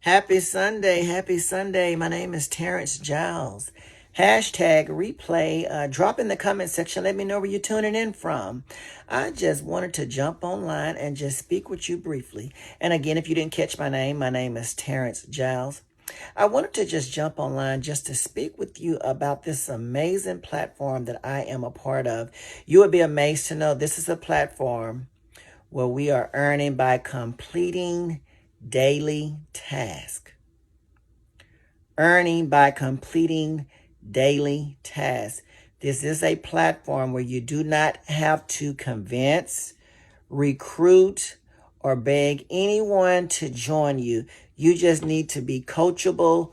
Happy Sunday. Happy Sunday. My name is Terrence Giles. Hashtag replay. Drop in the comment section. Let me know where you're tuning in from. I just wanted to jump online and just speak with you briefly. And again, if you didn't catch my name is Terrence Giles. I wanted to just jump online just to speak with you about this amazing platform that I am a part of. You would be amazed to know this is a platform where we are earning by completing daily tasks. Earning by completing daily tasks. This is a platform where you do not have to convince, recruit, or beg anyone to join you. You just need to be coachable,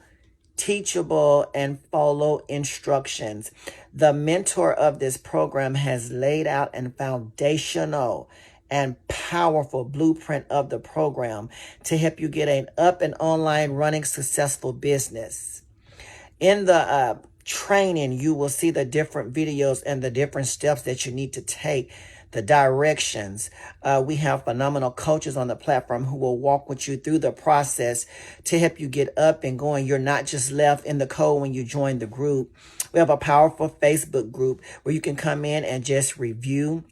teachable, and follow instructions. The mentor of this program has laid out a foundational and powerful blueprint of the program to help you get an up and online running successful business. In the training, you will see the different videos and the different steps that you need to take, the directions. We have phenomenal coaches on the platform who will walk with you through the process to help you get up and going. You're not just left in the cold when you join the group. We have a powerful Facebook group where you can come in and just review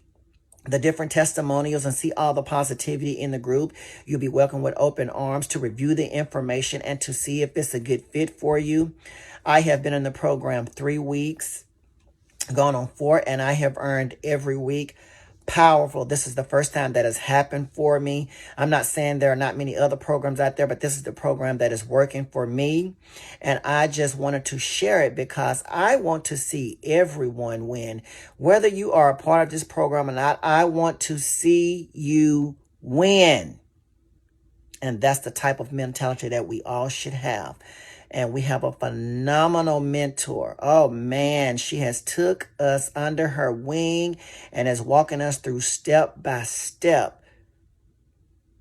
the different testimonials and see all the positivity in the group. You'll be welcomed with open arms to review the information and to see if it's a good fit for you. I have been in the program 3 weeks, gone on 4, and I have earned every week. Powerful. This is the first time that has happened for me. I'm not saying there are not many other programs out there, but this is the program that is working for me. And I just wanted to share it because I want to see everyone win. Whether you are a part of this program or not, I want to see you win. And that's the type of mentality that we all should have. And we have a phenomenal mentor. Oh man, she has took us under her wing and is walking us through step by step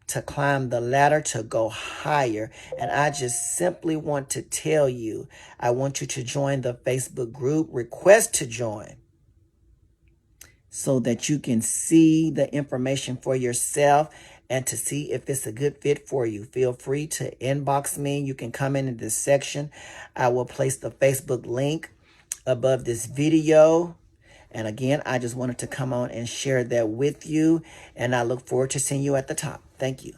to climb the ladder, to go higher. And I just simply want to tell you, I want you to join the Facebook group, request to join, so that you can see the information for yourself and to see if it's a good fit for you. Feel free to inbox me. You can come in this section. I will place the Facebook link above this video. And again, I just wanted to come on and share that with you. And I look forward to seeing you at the top. Thank you.